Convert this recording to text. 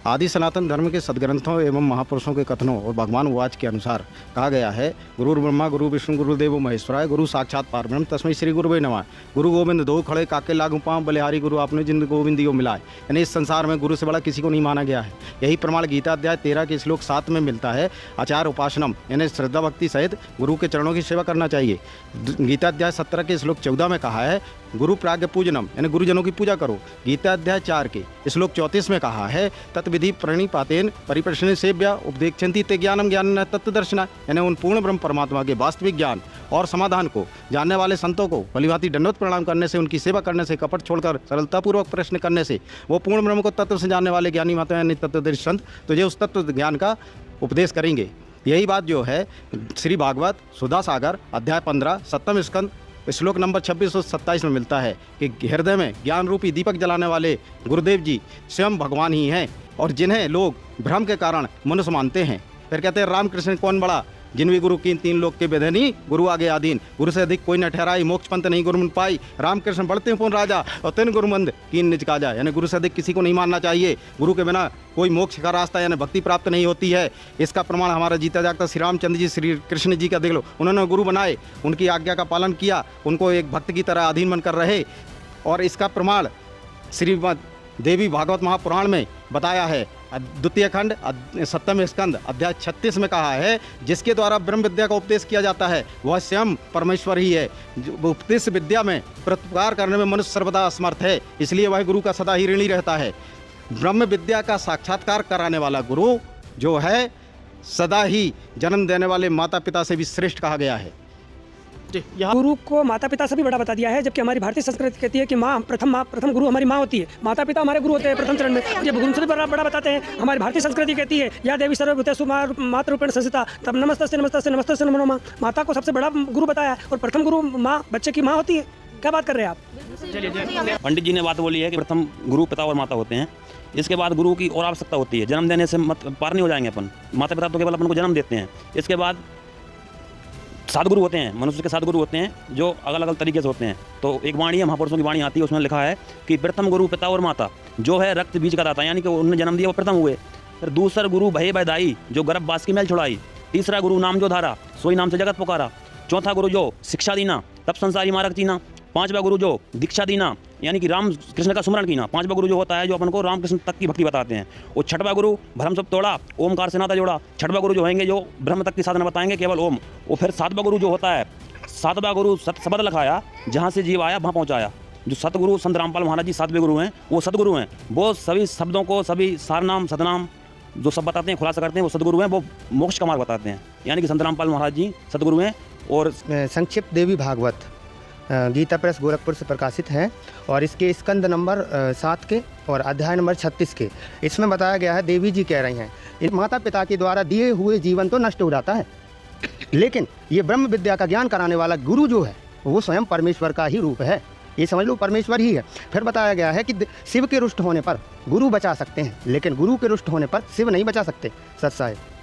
आदि सनातन धर्म के सदग्रंथों एवं महापुरुषों के कथनों और भगवान वाच के अनुसार कहा गया है, गुरु ब्रह्मा गुरु विष्णु गुरुदेव महेश्वराय, गुरु साक्षात पारब्रह्म तस्मै श्री गुरुवे नमः। गुरु गोविंद दो खड़े काके लागू पाँव, बलिहारी गुरु आपने जिंद गोविंद दियो मिलाए। यानी इस संसार में गुरु से बड़ा किसी को नहीं माना गया है। यही प्रमाण गीता अध्याय 13 के श्लोक 7 में मिलता है। आचार उपासनम यानी श्रद्धा भक्ति सहित गुरु के चरणों की सेवा करना चाहिए। गीता अध्याय 17 के श्लोक 14 में कहा है, गुरु प्राज्ञ पूजनम यानी गुरुजनों की पूजा करो। गीता अध्याय 4 के श्लोक 34 में कहा है, तत्विधि प्रणिपातेन परिप्रश्न सेव्या उपदेक्षन्ति ते ज्ञानम ज्ञान तत्वदर्शना यानी उन पूर्ण ब्रह्म परमात्मा के वास्तविक ज्ञान और समाधान को जानने वाले संतों को भलीभांति दंडवत प्रणाम करने से, उनकी सेवा करने से, कपट छोड़कर सरलतापूर्वक प्रश्न करने से, वो पूर्ण ब्रह्म को तत्व से जानने वाले ज्ञानी माता यानी तत्वदर्शी संत तुझे उस तत्व ज्ञान का उपदेश करेंगे। यही बात जो है श्री भागवत सुधा सागर अध्याय 15 7वें स्कंद श्लोक नंबर 26 और 27 में मिलता है कि हृदय में ज्ञान रूपी दीपक जलाने वाले गुरुदेव जी स्वयं भगवान ही हैं और जिन्हें लोग भ्रम के कारण मनुष्य मानते हैं। फिर कहते हैं, रामकृष्ण कौन बड़ा, जिन भी गुरु की 3 लोक के बेधनी, गुरु आगे आधीन, गुरु से अधिक कोई न ठहराई, मोक्ष पंथ नहीं गुरु मन पाई, रामकृष्ण बढ़ते पुन राजा और तीन गुरुमंद कीन निज काजा। यानी गुरु से अधिक किसी को नहीं मानना चाहिए। गुरु के बिना कोई मोक्ष का रास्ता यानी भक्ति प्राप्त नहीं होती है। इसका प्रमाण हमारा जीता जागता श्री रामचंद्र जी श्री कृष्ण जी का देख लो। उन्होंने गुरु बनाए, उनकी आज्ञा का पालन किया, उनको एक भक्त की तरह अधीन बनकर रहे। और इसका प्रमाण श्रीमद् देवी भागवत महापुराण में बताया है। द्वितीय खंड 7वें स्कंद अध्याय 36 में कहा है, जिसके द्वारा ब्रह्म विद्या का उपदेश किया जाता है वह स्वयं परमेश्वर ही है। उपदेश विद्या में प्रत्युपकार करने में मनुष्य सर्वदा असमर्थ है, इसलिए वह गुरु का सदा ही ऋणी रहता है। ब्रह्म विद्या का साक्षात्कार कराने वाला गुरु जो है सदा ही जन्म देने वाले माता पिता से भी श्रेष्ठ कहा गया है। गुरु को माता पिता से भी बड़ा बता दिया है, जबकि हमारी भारतीय संस्कृति कहती है कि प्रथम गुरु हमारी माँ होती है, माता पिता हमारे गुरु होते हैं प्रथम चरण में। जब गुरु से भी बड़ा बताते हैं। हमारी भारतीय संस्कृति कहती है, या देवी सर्वभूतेषु मातृरूपेण संस्थिता, तब नमस्तस्य नमो नमः। माता को सबसे बड़ा गुरु बताया और प्रथम गुरु माँ, बच्चे की माँ होती है। क्या बात कर रहे हैं आप? पंडित जी ने बात बोली है कि प्रथम गुरु पिता और माता होते हैं। इसके बाद गुरु की और आवश्यकता होती है। जन्म देने से पार नहीं हो जाएंगे अपन। माता पिता तो केवल अपन को जन्म देते हैं। इसके बाद 7 गुरु होते हैं, मनुष्य के 7 गुरु होते हैं जो अलग अलग तरीके से होते हैं। तो एक वाणी है, महापुरुषों की वाणी आती है, उसमें लिखा है कि प्रथम गुरु पिता और माता जो है रक्त बीज का दाता, यानी कि उन्होंने जन्म दिया वो प्रथम हुए। फिर दूसरा गुरु भय बदाई जो गर्भवास की मैल छुड़ाई। तीसरा गुरु नाम जो धारा सोई नाम से जगत पुकारा। चौथा गुरु जो शिक्षा दीना तब संसारी मार्ग चीना। 5वां गुरु जो दीक्षा दीना यानी कि राम कृष्ण का सुमरण कीना। 5वां गुरु जो होता है जो अपन को राम कृष्ण तक की भक्ति बताते हैं। और 6वां गुरु भ्रम सब तोड़ा, ओमकार से नाता जोड़ा। 6वां गुरु जो होंगे जो ब्रह्म तक की साधना बताएंगे केवल ओम। और फिर 7वां गुरु जो होता है, 7वां गुरु शब्द लिखाया, जहाँ से जीव आया वहाँ पहुँचाया। जो सतगुरु संत रामपाल महाराज जी 7वें गुरु हैं, वो सतगुरु हैं। वो सभी शब्दों को, सभी सारनाम सतनाम जो सब बताते हैं, खुलासा करते हैं, वो सतगुरु हैं। वो मोक्ष का मार्ग बताते हैं, यानी कि संत रामपाल महाराज जी सतगुरु हैं। और संक्षिप्त देवी भागवत गीता प्रेस गोरखपुर से प्रकाशित है और इसके स्कंद नंबर 7 के और अध्याय नंबर 36 के इसमें बताया गया है, देवी जी कह रही हैं, इन माता पिता के द्वारा दिए हुए जीवन तो नष्ट हो जाता है, लेकिन ये ब्रह्म विद्या का ज्ञान कराने वाला गुरु जो है वो स्वयं परमेश्वर का ही रूप है। ये समझ लो परमेश्वर ही है। फिर बताया गया है कि शिव के रुष्ट होने पर गुरु बचा सकते हैं, लेकिन गुरु के रुष्ट होने पर शिव नहीं बचा सकते। सत्य है।